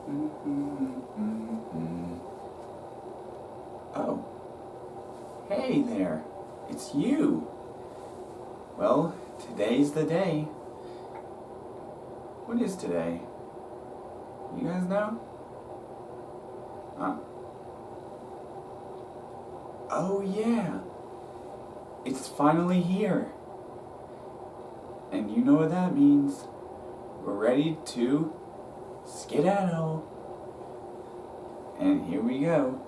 Oh. Hey there. It's you. Well, today's the day. What is today? You guys know? Huh? Oh yeah. It's finally here. And you know what that means. We're ready to skedaddle. And here we go.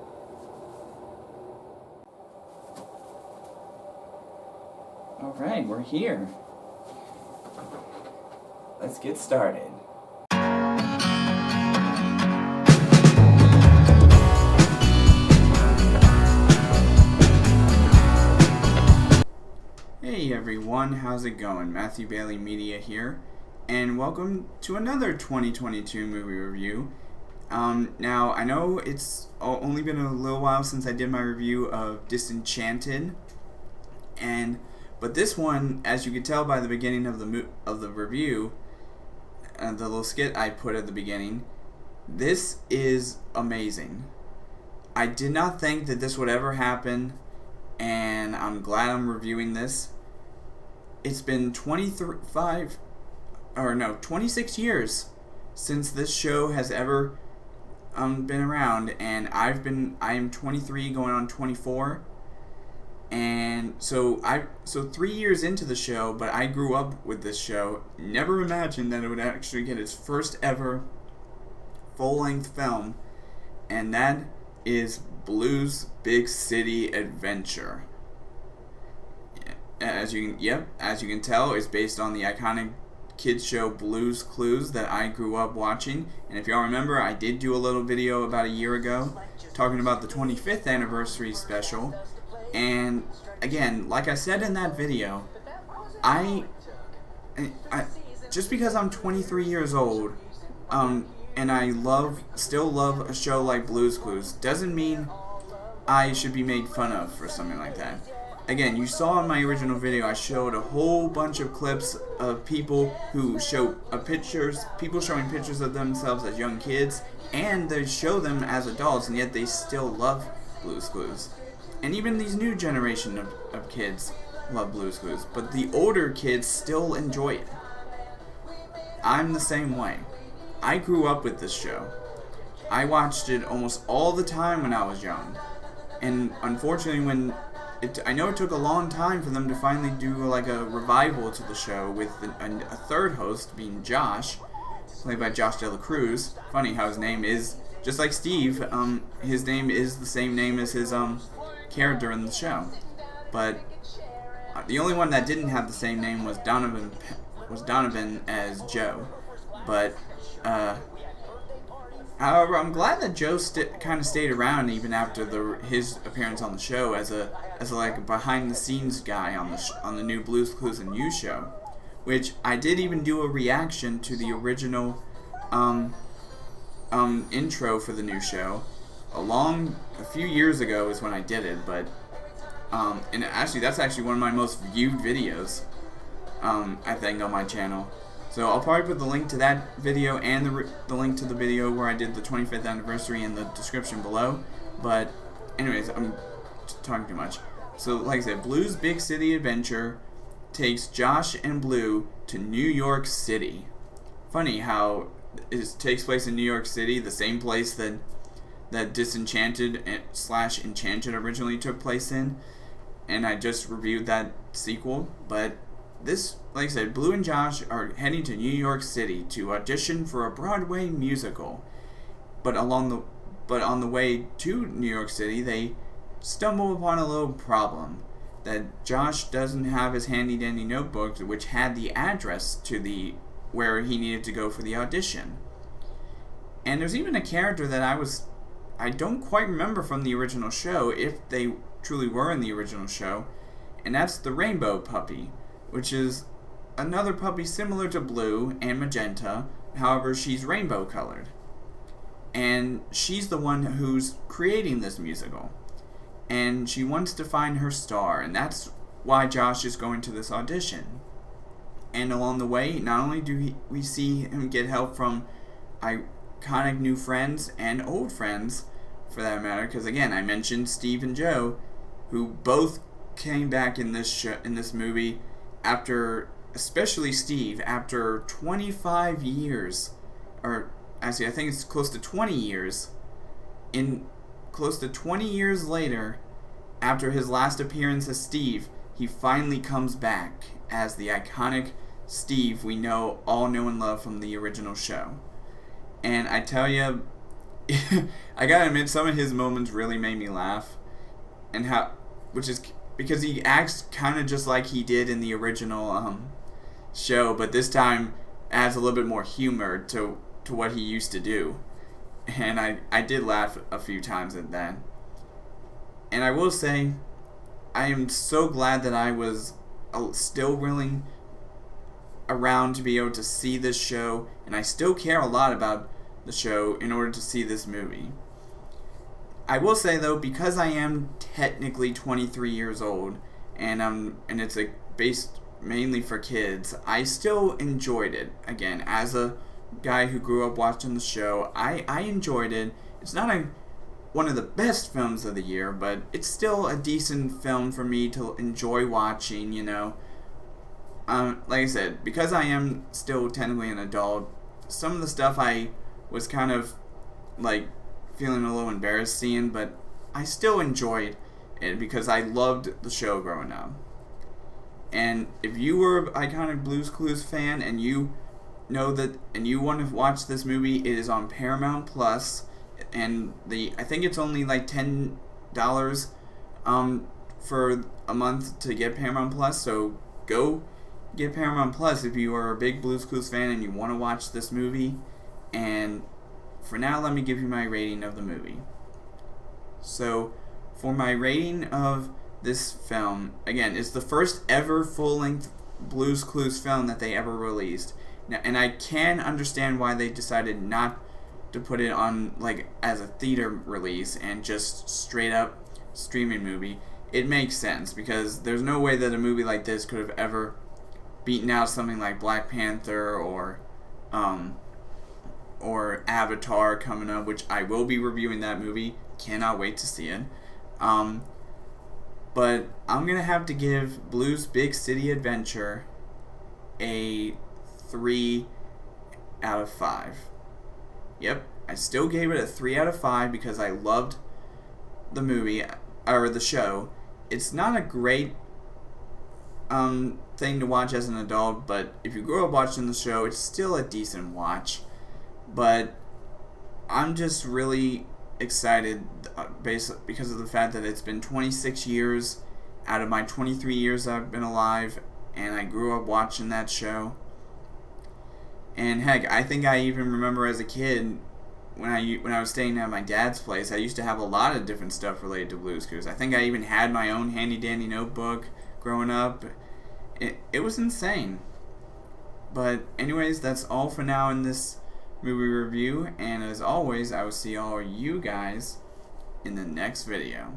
Alright, we're here. Let's get started. Hey everyone, how's it going? Matthew Bailey Media here, and welcome to another 2022 movie review. Now, I know it's only been a little while since I did my review of Disenchanted, but this one, as you can tell by the beginning of the review, the little skit I put at the beginning, this is amazing. I did not think that this would ever happen, and I'm glad I'm reviewing this. It's been 26 years since this show has ever been around, and I am 23 going on 24, and so 3 years into the show, but I grew up with this show. Never imagined that it would actually get its first ever full-length film, and that is Blue's Big City Adventure. As you can tell, it's based on the iconic kids show Blue's Clues that I grew up watching. And if y'all remember, I did do a little video about a year ago talking about the 25th anniversary special. And again, like I said in that video, I just because I'm 23 years old, and I still love a show like Blue's Clues, doesn't mean I should be made fun of for something like that. Again, you saw in my original video, I showed a whole bunch of clips of people who show people showing pictures of themselves as young kids, and they show them as adults, and yet they still love Blue's Clues. And even these new generation of kids love Blue's Clues, but the older kids still enjoy it. I'm the same way. I grew up with this show. I watched it almost all the time when I was young. And unfortunately, I know it took a long time for them to finally do like a revival to the show with a third host being Josh, played by Josh Dela Cruz. Funny how his name is, just like Steve, his name is the same name as his character in the show. But the only one that didn't have the same name was Donovan as Joe. But however, I'm glad that Joe kind of stayed around even after his appearance on the show as a like behind the scenes guy on the new Blue's Clues and You show, which I did even do a reaction to the original intro for the new show a few years ago is when I did it, but and actually that's actually one of my most viewed videos I think on my channel. So I'll probably put the link to that video and the link to the video where I did the 25th anniversary in the description below. But anyways, I'm talking too much. So like I said, Blue's Big City Adventure takes Josh and Blue to New York City. Funny how it takes place in New York City, the same place that Disenchanted / Enchanted originally took place in. And I just reviewed that sequel, but this, like I said, Blue and Josh are heading to New York City to audition for a Broadway musical. But on the way to New York City, they stumble upon a little problem. That Josh doesn't have his handy-dandy notebook, which had the address to where he needed to go for the audition. And there's even a character that I don't quite remember from the original show, if they truly were in the original show, and that's the Rainbow Puppy, which is another puppy similar to Blue and Magenta, however she's rainbow colored. And she's the one who's creating this musical. And she wants to find her star, and that's why Josh is going to this audition. And along the way, not only do we see him get help from iconic new friends and old friends, for that matter. Because again, I mentioned Steve and Joe, who both came back in this movie after, especially Steve, after 25 years, or actually I think it's close to 20 years. Close to 20 years later, after his last appearance as Steve, he finally comes back as the iconic Steve we all know and love from the original show. And I tell you, I gotta admit, some of his moments really made me laugh, which is because he acts kind of just like he did in the original show, but this time adds a little bit more humor to what he used to do. And I did laugh a few times at that. And I will say, I am so glad that I was still willing around to be able to see this show, and I still care a lot about the show in order to see this movie. I will say though, because I am technically 23 years old, and it's based mainly for kids, I still enjoyed it. Again, as a guy who grew up watching the show, I enjoyed it. It's not one of the best films of the year, but it's still a decent film for me to enjoy watching, you know. Like I said, because I am still technically an adult, some of the stuff I was kind of like feeling a little embarrassed seeing, but I still enjoyed it because I loved the show growing up. And if you were an iconic Blue's Clues fan and you know that and you want to watch this movie, it is on Paramount Plus, and I think it's only like $10 for a month to get Paramount Plus, so go get Paramount Plus if you are a big Blue's Clues fan and you want to watch this movie. And for now, let me give you my rating of the movie. So, for my rating of this film, again, it's the first ever full-length Blue's Clues film that they ever released. Now, and I can understand why they decided not to put it on like as a theater release and just straight up streaming movie. It makes sense because there's no way that a movie like this could have ever beaten out something like Black Panther or Avatar coming up, which I will be reviewing that movie. Cannot wait to see it. But I'm gonna have to give Blue's Big City Adventure a 3 out of 5. Yep, I still gave it a 3 out of 5 because I loved the movie or the show. It's not a great thing to watch as an adult, but if you grew up watching the show, it's still a decent watch. But I'm just really excited because of the fact that it's been 26 years out of my 23 years I've been alive, and I grew up watching that show. And heck, I think I even remember as a kid when I was staying at my dad's place, I used to have a lot of different stuff related to Blue's Clues. I think I even had my own handy dandy notebook growing up. It was insane. But anyways, that's all for now in this movie review, and as always, I will see all you guys in the next video.